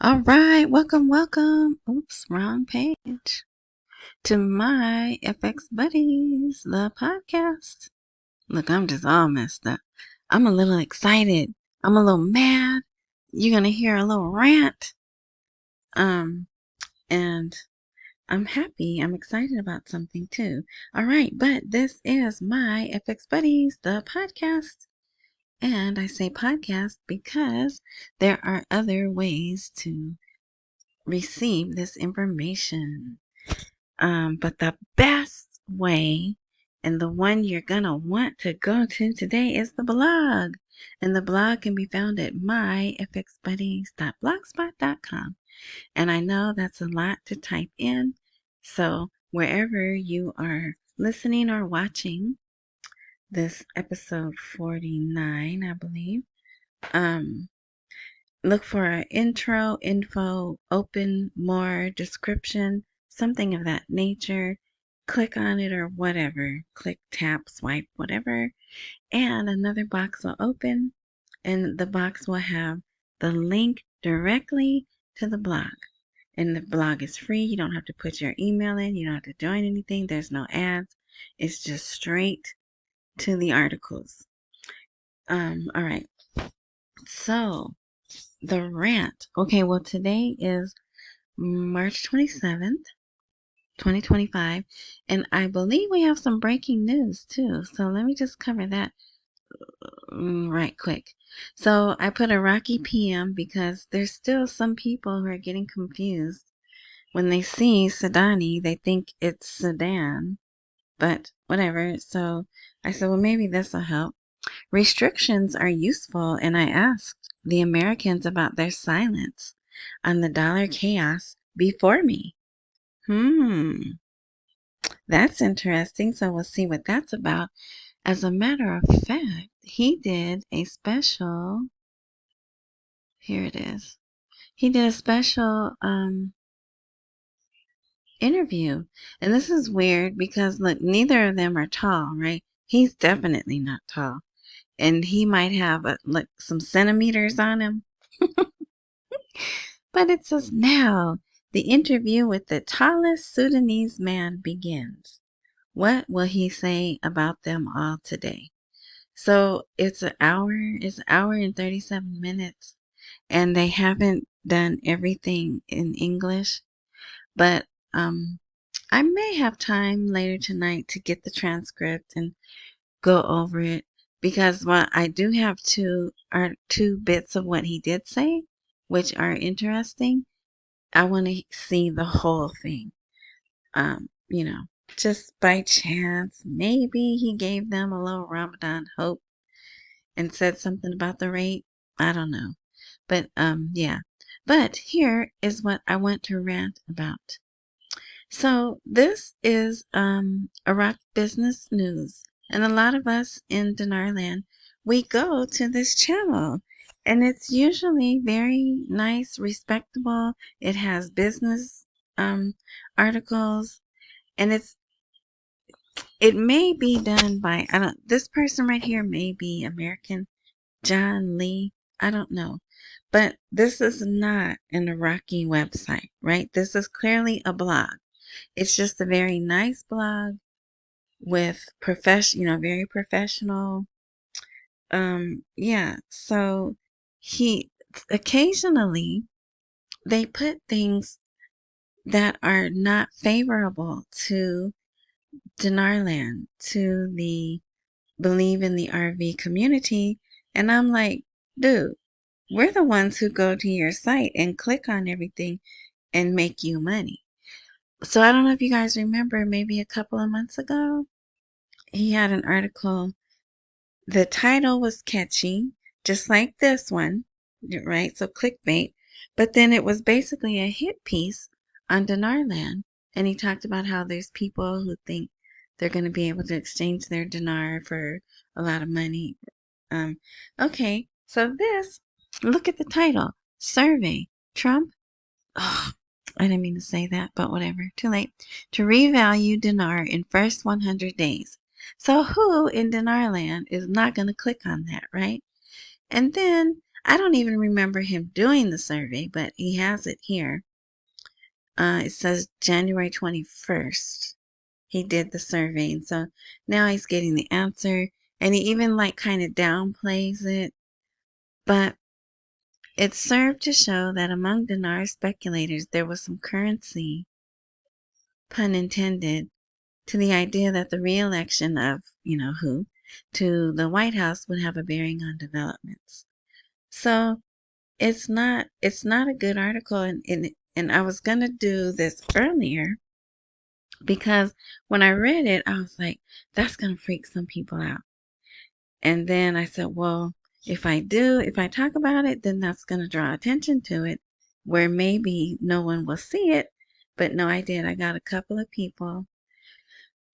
All right, welcome. Oops, wrong page. To my FX Buddies, the podcast. Look, I'm just all messed up. I'm a little excited. I'm a little mad. You're gonna hear a little rant. And I'm happy. I'm excited about something too. All right, but this is my FX Buddies, the podcast. And I say podcast because there are other ways to receive this information. But the best way and the one you're going to want to go to today is the blog. And the blog can be found at myfxbuddies.blogspot.com. And I know that's a lot to type in. So wherever you are listening or watching this episode 49, I believe, look for an intro, info, open, more, description, something of that nature. Click on it or whatever. Click, tap, swipe, whatever. And another box will open, and the box will have the link directly to the blog. And the blog is free. You don't have to put your email in. You don't have to join anything. There's no ads. It's just straight to the articles. All right. So, the rant. Okay, well, today is March 27th, 2025, and I believe we have some breaking news too. So let me just cover that right quick. So I put Iraqi PM because there's still some people who are getting confused. When they see Sudani, they think it's Sudan, but whatever. So I said, well, maybe this will help. Restrictions are useful, and I asked the Americans about their silence on the dollar chaos before me. That's interesting. So we'll see what that's about. As a matter of fact, he did a special, here it is. He did a special interview. And this is weird because look, neither of them are tall, right? He's definitely not tall. And he might have like some centimeters on him. But it says now, the interview with the tallest Sudanese man begins. What will he say about them all today? So it's an hour and 37 minutes, and they haven't done everything in English, but I may have time later tonight to get the transcript and go over it because what I do have two bits of what he did say, which are interesting. I want to see the whole thing. You know, just by chance, maybe he gave them a little Ramadan hope and said something about the rate. I don't know. But yeah. But here is what I want to rant about. So this is Iraq business news. And a lot of us in Dinar land, we go to this channel. And it's usually very nice, respectable. It has business articles, and it may be done by this person right here may be American, John Lee, I don't know. But this is not an Iraqi website, right? This is clearly a blog. It's just a very nice blog with very professional. Yeah. So he occasionally they put things that are not favorable to Dinarland, to the Believe in the RV community. And I'm like, dude, we're the ones who go to your site and click on everything and make you money. So I don't know if you guys remember, maybe a couple of months ago, he had an article. The title was catchy, just like this one, right? So clickbait. But then it was basically a hit piece on Dinarland. And he talked about how there's people who think they're going to be able to exchange their dinar for a lot of money. Okay, so look at the title. Survey. Trump. Oh, I didn't mean to say that, but whatever. Too late. To revalue dinar in first 100 days. So who in Dinar land is not going to click on that, right? And then I don't even remember him doing the survey, but he has it here. It says January 21st. He did the survey. And so now he's getting the answer. And he even like kind of downplays it. But it served to show that among Dinar speculators, there was some currency, pun intended, to the idea that the re-election of, who, to the White House would have a bearing on developments. So it's not a good article, and I was gonna do this earlier because when I read it, I was like, that's gonna freak some people out. And then I said, well, if I talk about it, then that's gonna draw attention to it, where maybe no one will see it. But no, I did. I got a couple of people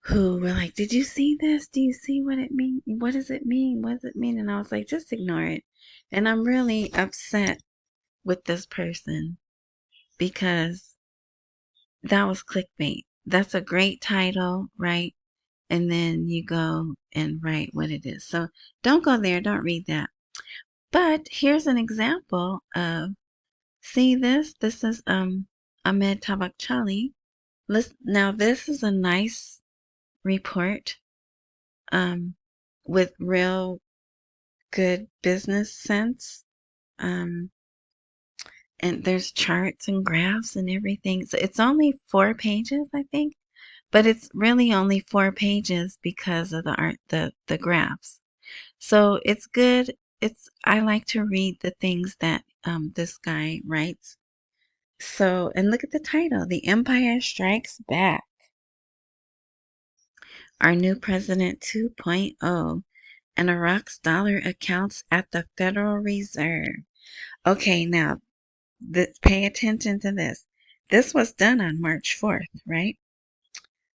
who were like, did you see this? Do you see what it means? What does it mean? What does it mean? And I was like, just ignore it. And I'm really upset with this person because that was clickbait. That's a great title, right? And then you go and write what it is. So don't go there. Don't read that. But here's an example of, see this? This is Ahmed Tabakchali. Now this is a nice report with real good business sense. And there's charts and graphs and everything. So it's only 4 pages, I think, but it's really only 4 pages because of the art, the graphs. So it's good. I like to read the things that this guy writes. So, and look at the title, The Empire Strikes Back. Our new president 2.0 and Iraq's dollar accounts at the Federal Reserve. Okay, now pay attention to this. This was done on March 4th, right?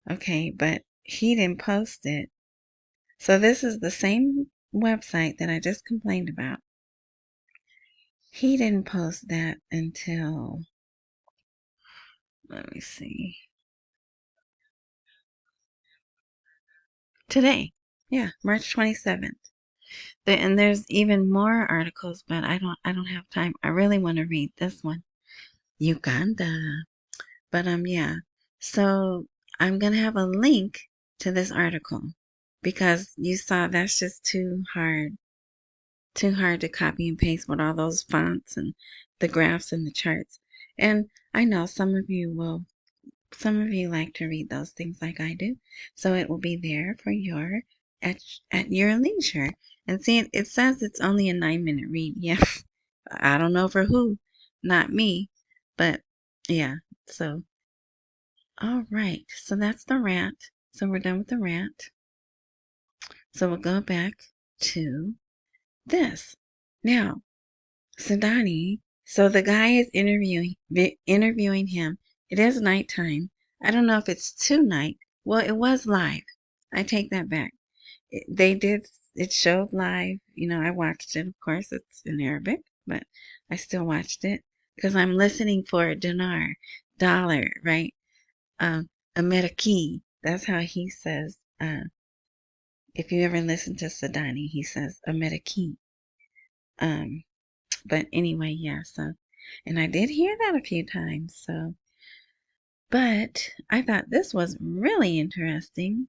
Okay, but he didn't post it. So this is the same website that I just complained about. He didn't post that until, let me see, today. Yeah, March 27th. And there's even more articles, but I don't have time. I really want to read this one. Uganda. But yeah. So I'm gonna have a link to this article because you saw that's just too hard to copy and paste with all those fonts and the graphs and the charts. And I know some of you like to read those things like I do. So it will be there for at your leisure. And see, it says it's only a 9-minute read. Yeah. I don't know for who, not me, but yeah. So all right. So that's the rant. So we're done with the rant. So we'll go back to this. Now, Sudani, so the guy is interviewing him. It is nighttime. I don't know if it's tonight. Well, it was live. I take that back. It showed live. I watched it. Of course, it's in Arabic, but I still watched it because I'm listening for dinar, dollar, right? Ameriki. That's how he says. If you ever listen to Sudani, he says Ameriki. But anyway, yeah. So, and I did hear that a few times. So, but I thought this was really interesting.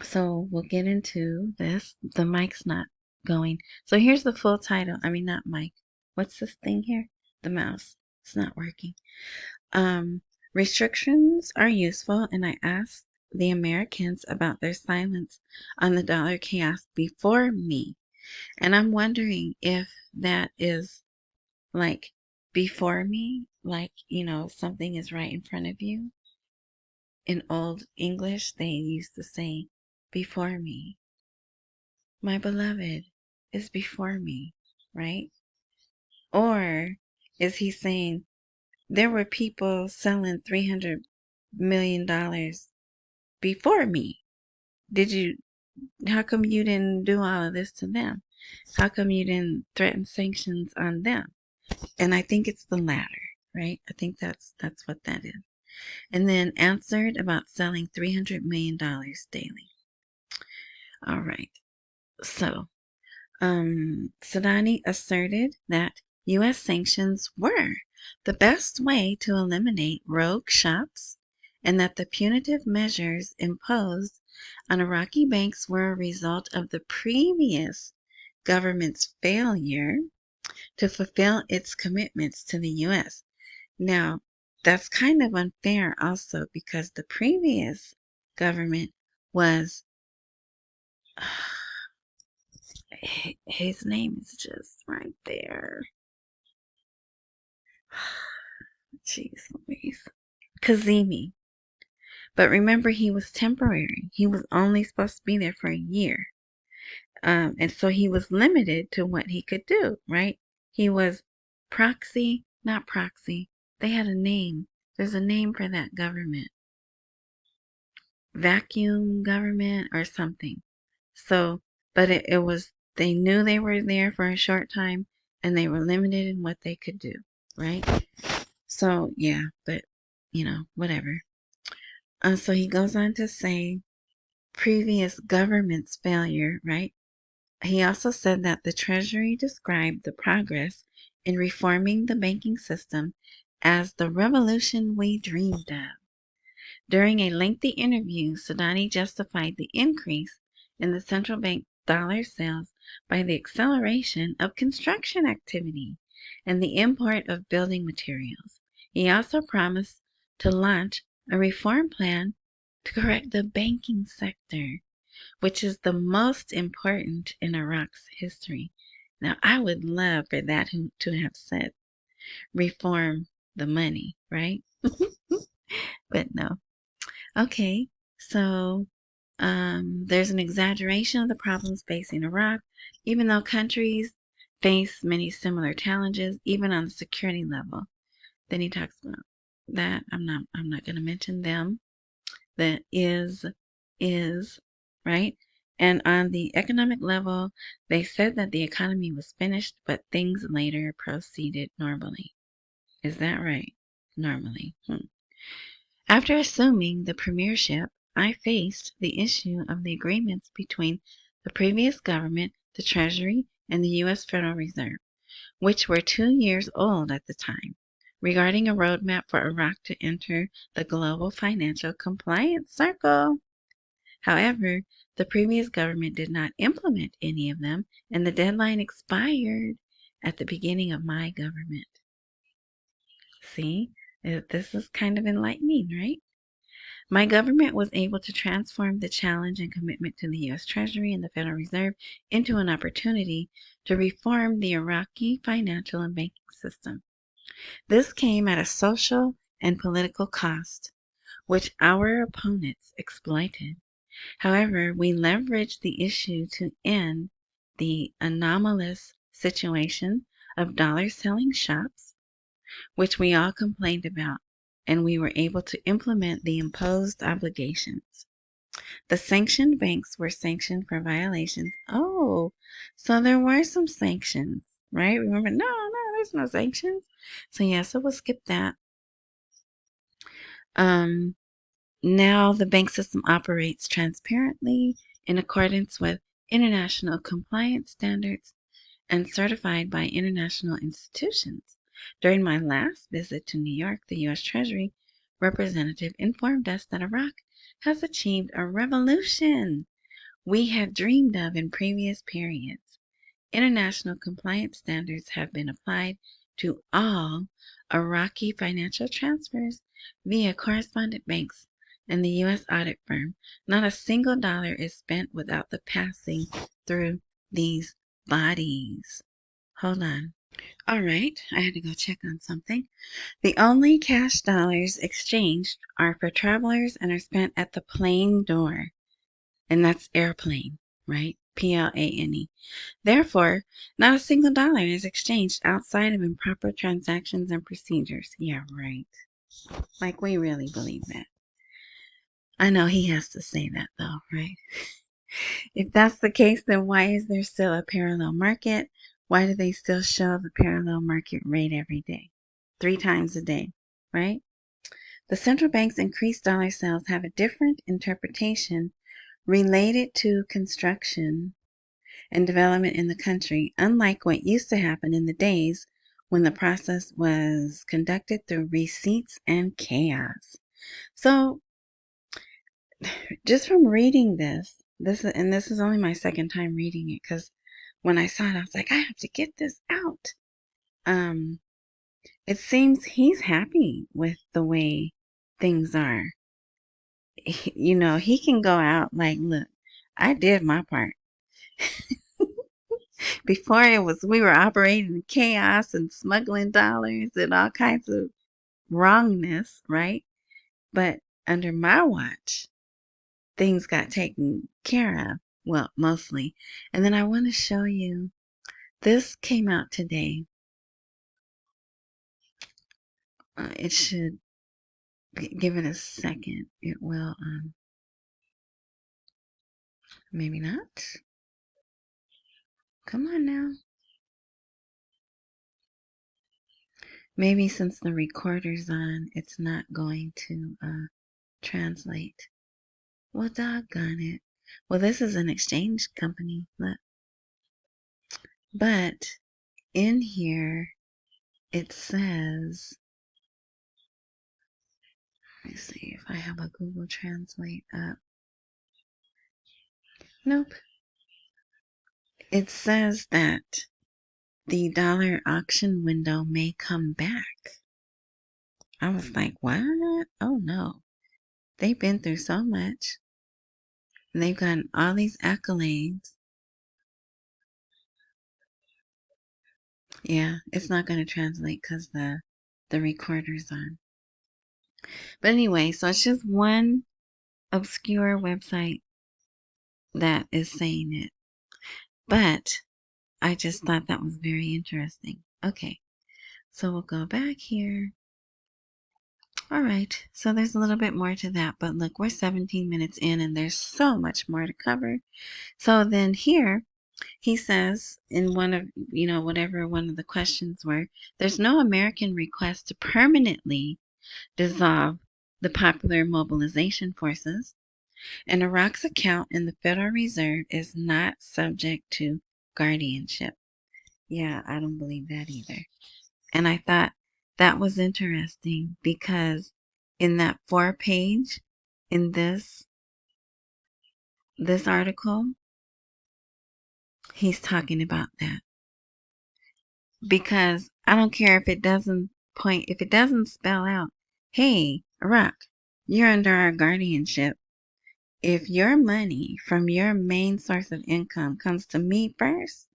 So we'll get into this. The mic's not going. So here's the full title. I mean, not mic. What's this thing here? The mouse. It's not working. Restrictions are useful, and I asked the Americans about their silence on the dollar chaos before me. And I'm wondering if that is like before me, like, something is right in front of you. In old English, they used to say, before me. My beloved is before me, right? Or is he saying, there were people selling $300 million before me? How come you didn't do all of this to them? How come you didn't threaten sanctions on them? And I think it's the latter, right? I think that's what that is. And then answered about selling $300 million daily. All right. So, Sudani asserted that U.S. sanctions were the best way to eliminate rogue shops and that the punitive measures imposed on Iraqi banks were a result of the previous government's failure to fulfill its commitments to the U.S. Now, that's kind of unfair also because the previous government was, his name is just right there. Jeez Louise. Kazemi. But remember, he was temporary. He was only supposed to be there for a year. And so he was limited to what he could do, right? He was not proxy. They had a name. There's a name for that government. Vacuum government or something. So, but it was, they knew they were there for a short time and they were limited in what they could do, right? So, yeah, but, whatever. So he goes on to say previous government's failure, right? He also said that the Treasury described the progress in reforming the banking system as the revolution we dreamed of. During a lengthy interview, Sudani justified the increase in the central bank dollar sales by the acceleration of construction activity and the import of building materials. He also promised to launch a reform plan to correct the banking sector, which is the most important in Iraq's history. Now, I would love for that to have said reform the money, right? But no. Okay, so there's an exaggeration of the problems facing Iraq, even though countries face many similar challenges, even on the security level. Then he talks about that. I'm not going to mention them. The is, right? And on the economic level, they said that the economy was finished, but things later proceeded normally. Is that right? Normally. After assuming the premiership, I faced the issue of the agreements between the previous government, the Treasury, and the U.S. Federal Reserve, which were 2 years old at the time, regarding a roadmap for Iraq to enter the global financial compliance circle. However, the previous government did not implement any of them, and the deadline expired at the beginning of my government. See, this is kind of enlightening, right? My government was able to transform the challenge and commitment to the U.S. Treasury and the Federal Reserve into an opportunity to reform the Iraqi financial and banking system. This came at a social and political cost, which our opponents exploited. However, we leveraged the issue to end the anomalous situation of dollar-selling shops, which we all complained about, and we were able to implement the imposed obligations. The sanctioned banks were sanctioned for violations. Oh, so there were some sanctions, right? Remember, no, there's no sanctions. So yeah, so we'll skip that. Now the bank system operates transparently in accordance with international compliance standards and certified by international institutions. During my last visit to New York, the U.S. Treasury representative informed us that Iraq has achieved a revolution we had dreamed of in previous periods. International compliance standards have been applied to all Iraqi financial transfers via correspondent banks and the U.S. audit firm. Not a single dollar is spent without the passing through these bodies. Hold on. All right, I had to go check on something. The only cash dollars exchanged are for travelers and are spent at the plane door. And that's airplane, right? Plane. Therefore, not a single dollar is exchanged outside of improper transactions and procedures. Yeah, right. Like, we really believe that. I know he has to say that, though, right? If that's the case, then why is there still a parallel market? Why do they still show the parallel market rate every day? 3 times a day, right? The central bank's increased dollar sales have a different interpretation related to construction and development in the country, unlike what used to happen in the days when the process was conducted through receipts and chaos. So, just from reading this is only my second time reading it because when I saw it, I was like, I have to get this out. It seems he's happy with the way things are. He can go out like, look, I did my part. Before we were operating in chaos and smuggling dollars and all kinds of wrongness, right? But under my watch, things got taken care of. Well, mostly. And then I want to show you, this came out today. It should, give it a second. It will, maybe not. Come on now. Maybe since the recorder's on, it's not going to translate. Well, doggone it. Well, this is an exchange company. Look. But in here, it says, let me see if I have a Google Translate up. Nope. It says that the dollar auction window may come back. I was like, what? Oh no. They've been through so much. And they've gotten all these accolades. Yeah, it's not going to translate because the recorder's on. But anyway, so it's just one obscure website that is saying it. But I just thought that was very interesting. Okay, so we'll go back here. All right, so there's a little bit more to that, but look, we're 17 minutes in and there's so much more to cover. So then here, he says in one of, whatever one of the questions were, there's no American request to permanently dissolve the Popular Mobilization Forces, and Iraq's account in the Federal Reserve is not subject to guardianship. Yeah, I don't believe that either. And I thought that was interesting because in that 4-page, in this article, he's talking about that. Because I don't care if it doesn't spell out, hey, Iraq, you're under our guardianship. If your money from your main source of income comes to me first,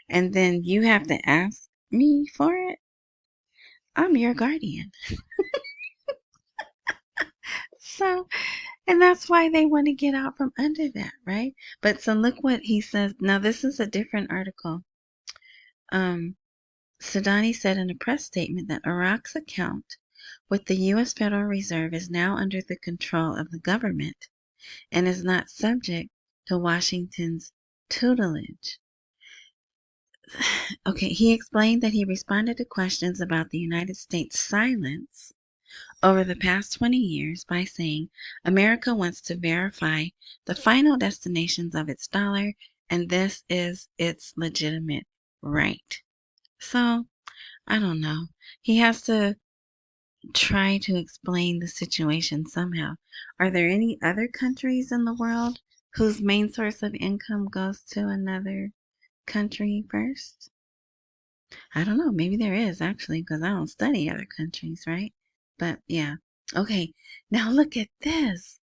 and then you have to ask me for it, I'm your guardian. So, and that's why they want to get out from under that, right? But so look what he says. Now, this is a different article. Sudani said in a press statement that Iraq's account with the U.S. Federal Reserve is now under the control of the government and is not subject to Washington's tutelage. Okay, he explained that he responded to questions about the United States' silence over the past 20 years by saying America wants to verify the final destinations of its dollar, and this is its legitimate right. So, I don't know. He has to try to explain the situation somehow. Are there any other countries in the world whose main source of income goes to another country first? I don't know. Maybe there is actually because I don't study other countries, right? But yeah. Okay. Now look at this.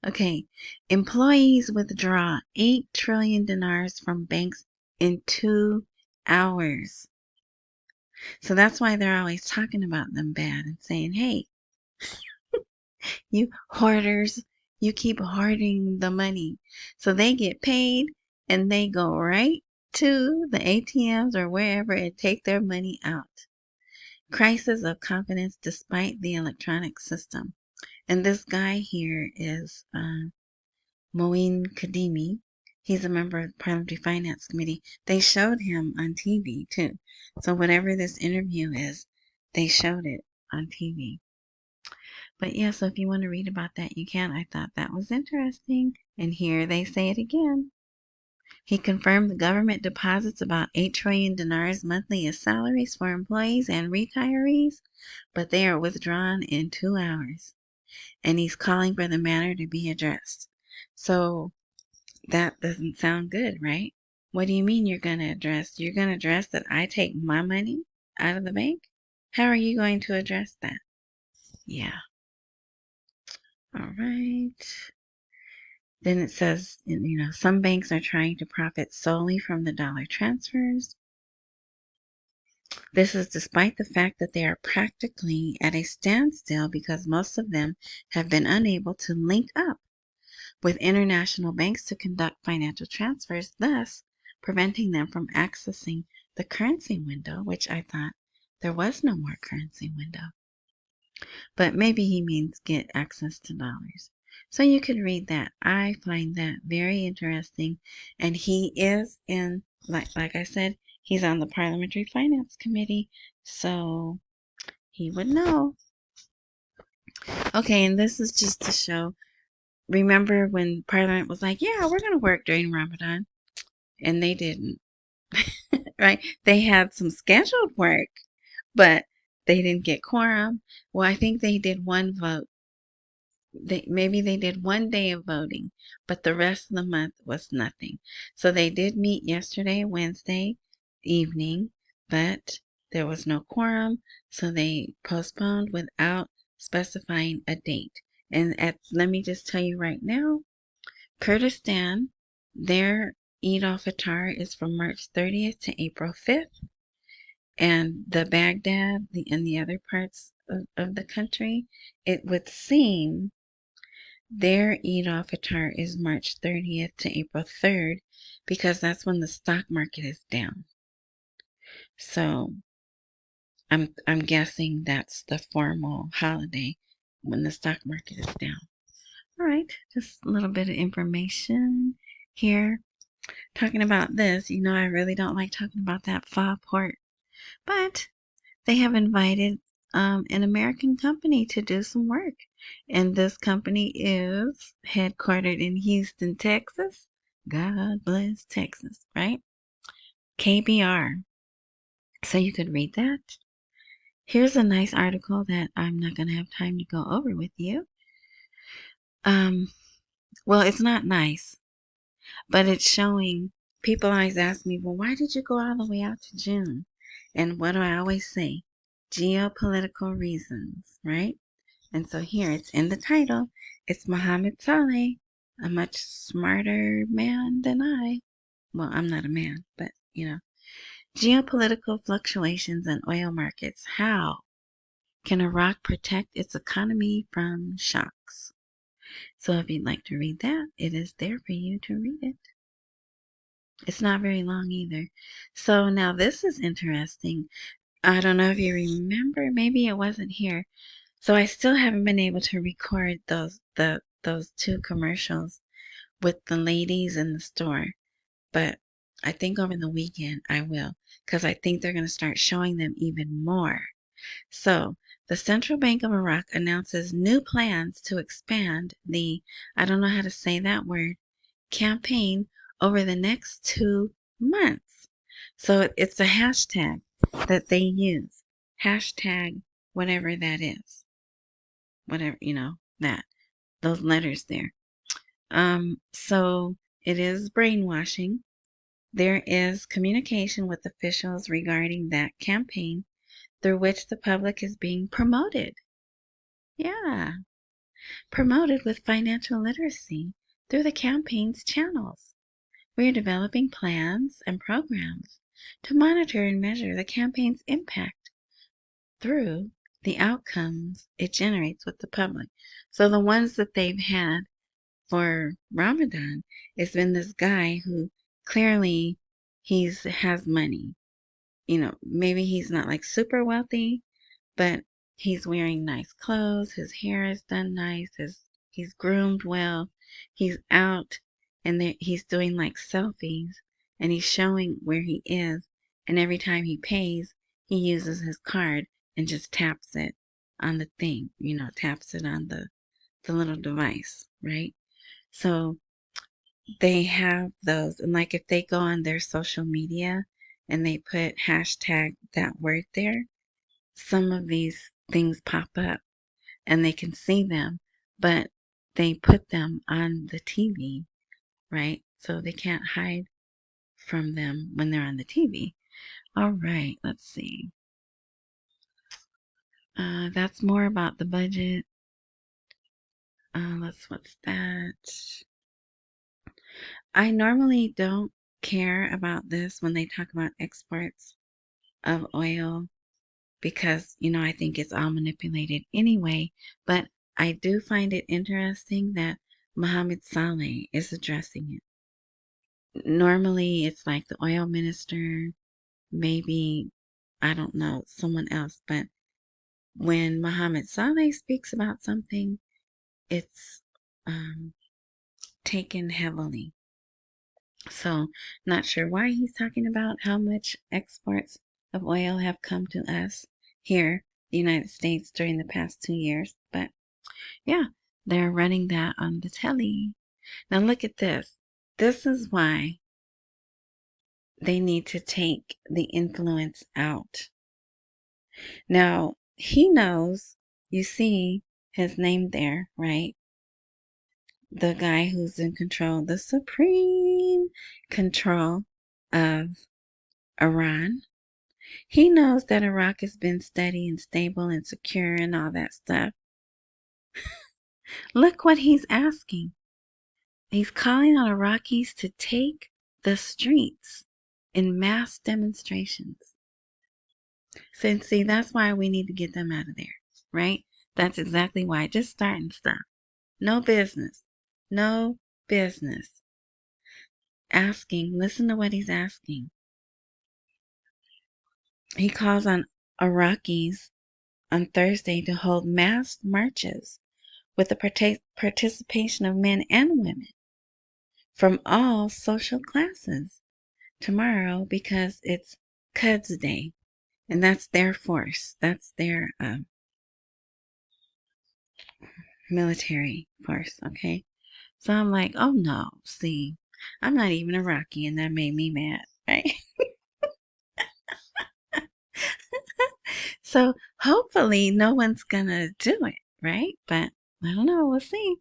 Okay. Employees withdraw 8 trillion dinars from banks in 2 hours. So that's why they're always talking about them bad and saying, hey, you hoarders, you keep hoarding the money. So they get paid and they go right to the ATMs or wherever and take their money out. Crisis of confidence despite the electronic system. And this guy here is Moeen Kadimi. He's a member of the Parliamentary Finance Committee. They showed him on TV too. So whatever this interview is, they showed it on TV. But yeah, so if you want to read about that, you can. I thought that was interesting. And here they say it again. He confirmed the government deposits about 8 trillion dinars monthly as salaries for employees and retirees, but they are withdrawn in 2 hours. And he's calling for the matter to be addressed. So that doesn't sound good, right? What do you mean you're going to address? You're going to address that I take my money out of the bank? How are you going to address that? Yeah. All right. Then it says, some banks are trying to profit solely from the dollar transfers. This is despite the fact that they are practically at a standstill because most of them have been unable to link up with international banks to conduct financial transfers, thus preventing them from accessing the currency window, which I thought there was no more currency window. But maybe he means get access to dollars. So you could read that. I find that very interesting. And he is in, like I said, he's on the Parliamentary Finance Committee, so he would know. Okay, and this is just to show. Remember when Parliament was like, yeah, we're going to work during Ramadan? And they didn't, right? They had some scheduled work, but they didn't get quorum. Well, I think they did one vote. Maybe they did one day of voting, but the rest of the month was nothing. So they did meet yesterday, Wednesday evening, but there was no quorum, so they postponed without specifying a date. And let me just tell you right now, Kurdistan, their Eid al-Fitr is from March 30th to April 5th, and the Baghdad and the other parts of the country, it would seem their Eid al-Fitr is March 30th to April 3rd because that's when the stock market is down. So I'm guessing that's the formal holiday when the stock market is down. All right, just a little bit of information here. Talking about this, I really don't like talking about that FA port, but they have invited an American company to do some work. And this company is headquartered in Houston, Texas. God bless Texas, right? KBR. So you could read that. Here's a nice article that I'm not going to have time to go over with you. Well, it's not nice, but it's showing. People always ask me, well, why did you go all the way out to June? And what do I always say? Geopolitical reasons, right? And so here it's in the title. It's Mohammed Saleh, a much smarter man than I. Well, I'm not a man, but Geopolitical fluctuations in oil markets. How can Iraq protect its economy from shocks? So if you'd like to read that, it is there for you to read it. It's not very long either. So now this is interesting. I don't know if you remember, maybe it wasn't here. So I still haven't been able to record those 2 commercials with the ladies in the store, but I think over the weekend I will, because I think they're going to start showing them even more. So the Central Bank of Iraq announces new plans to expand the, I don't know how to say that word, campaign over the next 2 months. So it's a hashtag that they use. Hashtag whatever that is. Whatever, that. Those letters there. So it is brainwashing. There is communication with officials regarding that campaign through which the public is being promoted. Yeah, promoted with financial literacy through the campaign's channels. We are developing plans and programs to monitor and measure the campaign's impact through the outcomes it generates with the public. So the ones that they've had for Ramadan, it's been this guy who clearly has money. Maybe he's not like super wealthy, but he's wearing nice clothes, his hair is done nice, he's groomed well, he's out and he's doing like selfies and he's showing where he is, and every time he pays, he uses his card and just taps it on the thing, taps it on the little device, right? So they have those. And like if they go on their social media and they put hashtag that word there, some of these things pop up and they can see them, but they put them on the TV, right? So they can't hide from them when they're on the TV. All right, let's see. That's more about the budget. What's that? I normally don't care about this when they talk about exports of oil because, I think it's all manipulated anyway. But I do find it interesting that Mohammed Saleh is addressing it. Normally, it's like the oil minister, maybe, I don't know, someone else. But when Mohammed Saleh speaks about something, it's taken heavily. So, not sure why he's talking about how much exports of oil have come to us here, the United States, during the past 2 years. But yeah, they're running that on the telly. Now, look at this. This is why they need to take the influence out. Now, he knows, you see his name there, right? The guy who's in control, the supreme control of Iran. He knows that Iraq has been steady and stable and secure and all that stuff. Look what he's asking. He's calling on Iraqis to take the streets in mass demonstrations. So, see, that's why we need to get them out of there, right? That's exactly why. Just starting stuff. No business. No business. Asking, listen to what he's asking. He calls on Iraqis on Thursday to hold mass marches with the participation of men and women from all social classes tomorrow because it's Quds Day, and that's their force. That's their military force, okay? So I'm like, oh no, see, I'm not even Iraqi, and that made me mad, right? So hopefully no one's gonna do it, right? But I don't know, we'll see.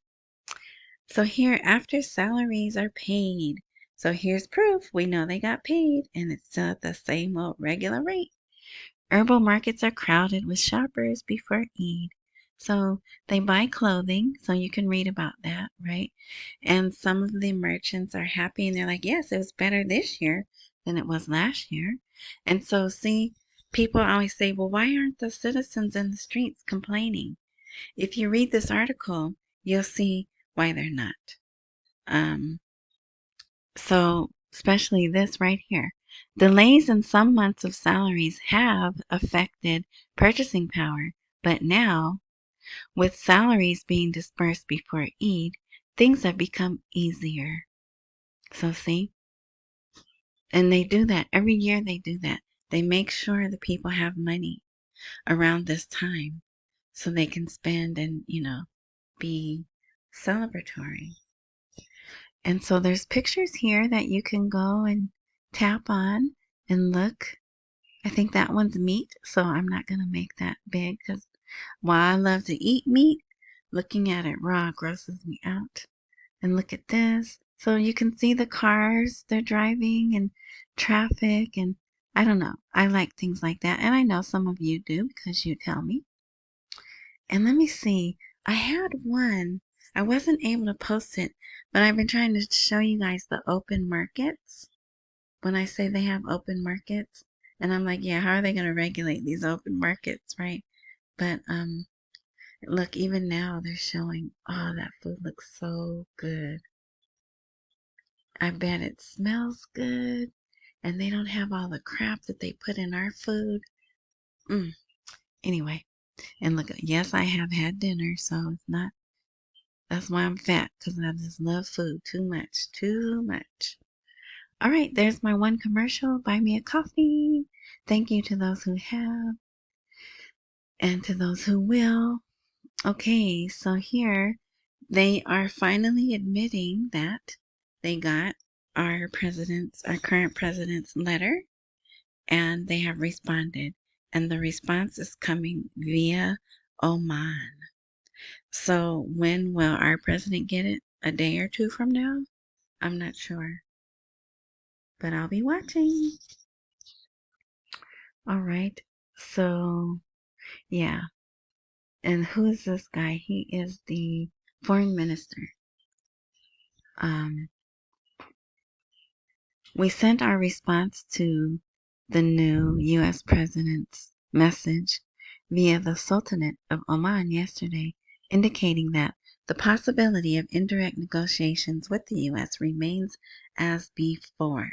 So here, after salaries are paid, so here's proof. We know they got paid, and it's still at the same old regular rate. Herbal markets are crowded with shoppers before Eid. So they buy clothing, so you can read about that, right? And some of the merchants are happy, and they're like, yes, it was better this year than it was last year. And so, see, people always say, well, why aren't the citizens in the streets complaining? If you read this article, you'll see why they're not. So, especially this right here. Delays in some months of salaries have affected purchasing power, but now, with salaries being dispersed before Eid, things have become easier. So, see? And they do that. Every year they do that. They make sure the people have money around this time so they can spend and, be celebratory. And so there's pictures here that you can go and tap on and look. I think that one's meat, so I'm not going to make that big because while I love to eat meat, looking at it raw grosses me out. And look at this. So you can see the cars they're driving and traffic, and I don't know. I like things like that. And I know some of you do because you tell me. And let me see. I had one. I wasn't able to post it, but I've been trying to show you guys the open markets. When I say they have open markets, and I'm like, yeah, how are they going to regulate these open markets, right? But look, even now they're showing, oh, that food looks so good. I bet it smells good, and they don't have all the crap that they put in our food. Anyway, and look, yes, I have had dinner, so it's not. That's why I'm fat, because I just love food too much, too much. All right, there's my one commercial. Buy me a coffee. Thank you to those who have and to those who will. Okay, so here they are finally admitting that they got our current president's letter, and they have responded. And the response is coming via Oman. So when will our president get it? A day or two from now? I'm not sure. But I'll be watching. All right. So, yeah. And who is this guy? He is the foreign minister. We sent our response to the new U.S. president's message via the Sultanate of Oman yesterday, indicating that the possibility of indirect negotiations with the U.S. remains as before.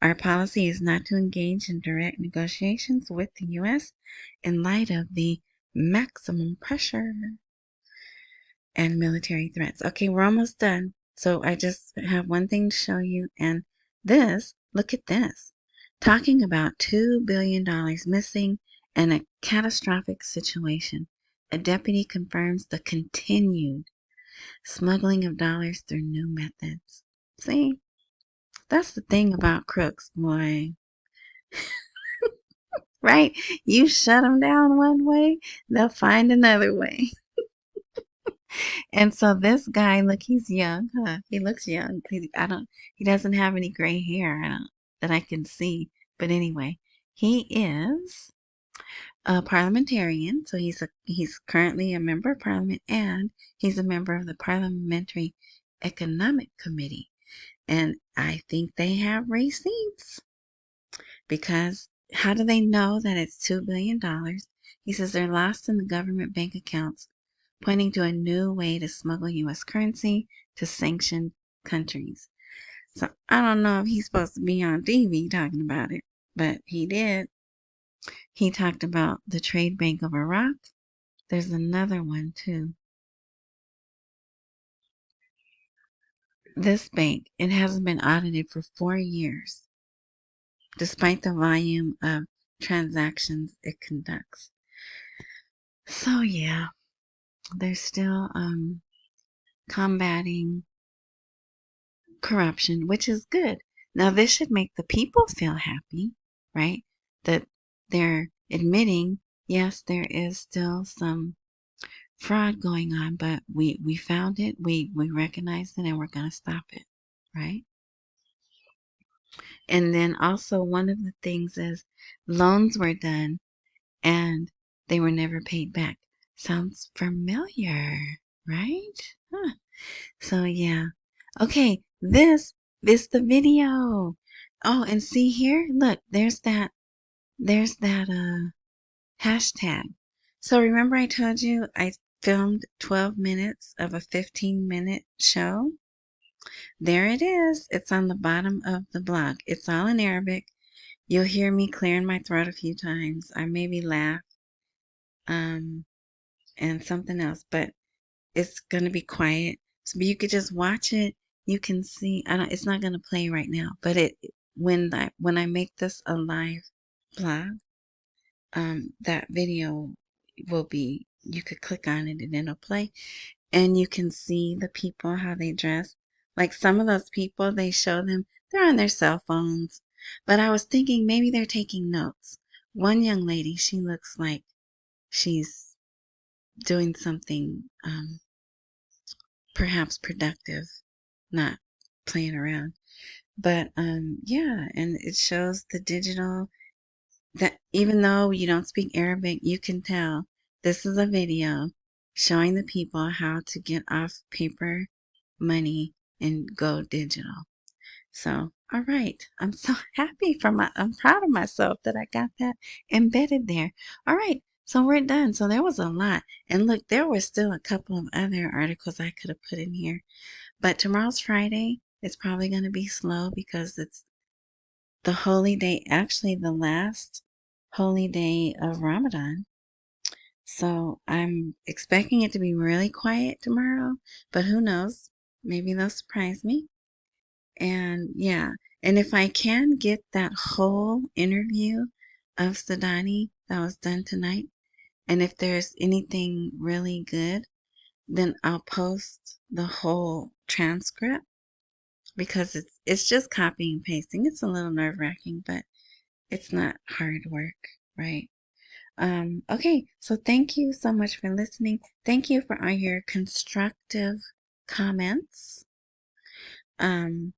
Our policy is not to engage in direct negotiations with the U.S. in light of the maximum pressure and military threats. Okay, we're almost done. So I just have one thing to show you. And look at this. Talking about $2 billion missing and a catastrophic situation. A deputy confirms the continued smuggling of dollars through new methods. See, that's the thing about crooks, boy. Right? You shut them down one way, they'll find another way. And so this guy, look, he's young, huh? He looks young. He doesn't have any gray hair that I can see. But anyway, he is a parliamentarian. So he's currently a member of parliament, and he's a member of the Parliamentary Economic Committee. And I think they have receipts, because how do they know that it's $2 billion? He says they're lost in the government bank accounts, pointing to a new way to smuggle U.S. currency to sanctioned countries. So I don't know if he's supposed to be on TV talking about it, but he did. He talked about the Trade Bank of Iraq. There's another one too. This bank, it hasn't been audited for 4 years, despite the volume of transactions it conducts. So yeah, they're still combating corruption, which is good. Now, this should make the people feel happy, right? That they're admitting, yes, there is still some fraud going on, but we found it, we recognized it, and we're going to stop it, right? And then also one of the things is loans were done and they were never paid back. Sounds familiar, right? Huh. So yeah. Okay, this is the video. Oh, and see here? Look, there's that hashtag. So remember I told you I filmed 12 minutes of a 15-minute show? There it is. It's on the bottom of the blog. It's all in Arabic. You'll hear me clearing my throat a few times. I maybe laugh and something else, but it's gonna be quiet. So you could just watch it. You can see. It's not gonna play right now, but when I make this a live blog, that video will be. You could click on it and it'll play, and you can see the people how they dress. Like some of those people, they show them they're on their cell phones, but I was thinking maybe they're taking notes. One young lady, she looks like she's doing something perhaps productive, not playing around. But yeah, and it shows the digital, that even though you don't speak Arabic, you can tell this is a video showing the people how to get off paper money and go digital. So, all right. I'm so happy I'm proud of myself that I got that embedded there. All right. So we're done. So there was a lot. And look, there were still a couple of other articles I could have put in here. But tomorrow's Friday. It's probably going to be slow because it's the holy day, actually the last holy day of Ramadan. So I'm expecting it to be really quiet tomorrow, but who knows? Maybe they'll surprise me. And yeah, and if I can get that whole interview of Sudani that was done tonight, and if there's anything really good, then I'll post the whole transcript because it's just copying and pasting. It's a little nerve-wracking, but it's not hard work, right? Okay, so thank you so much for listening. Thank you for all your constructive comments. And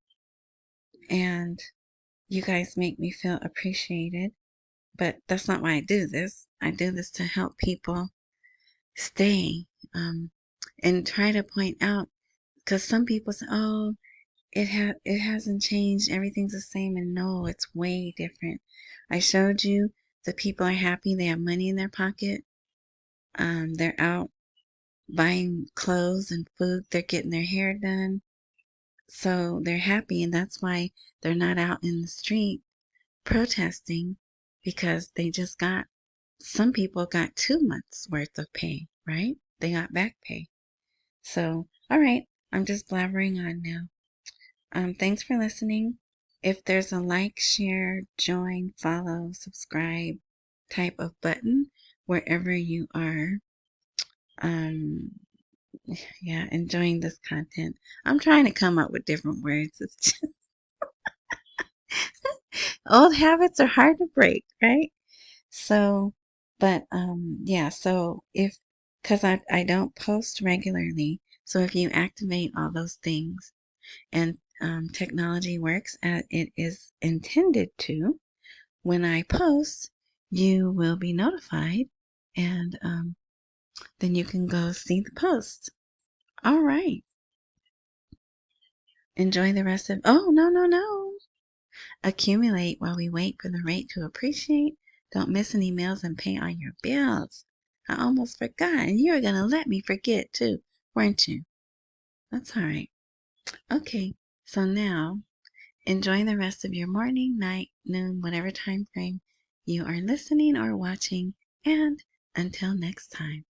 you guys make me feel appreciated, but that's not why I do this. I do this to help people stay, and try to point out, because some people say, "Oh, it hasn't changed. Everything's the same," and no, it's way different. I showed you the people are happy. They have money in their pocket. They're out buying clothes and food. They're getting their hair done. So they're happy, and that's why they're not out in the street protesting, because they just got, some people got 2 months worth of pay, right? They got back pay. So, all right, I'm just blabbering on now. Thanks for listening. If there's a like, share, join, follow, subscribe type of button wherever you are, um, yeah, enjoying this content. I'm trying to come up with different words. It's just, old habits are hard to break, right? So, but yeah, so if, because I don't post regularly, so if you activate all those things and technology works as it is intended to, when I post, you will be notified, and then you can go see the post. All right. Enjoy the rest of, oh, no, no, no. Accumulate while we wait for the rate to appreciate. Don't miss any meals and pay on your bills. I almost forgot, and you were going to let me forget too, weren't you? That's all right. Okay, so now enjoy the rest of your morning, night, noon, whatever time frame you are listening or watching, and until next time.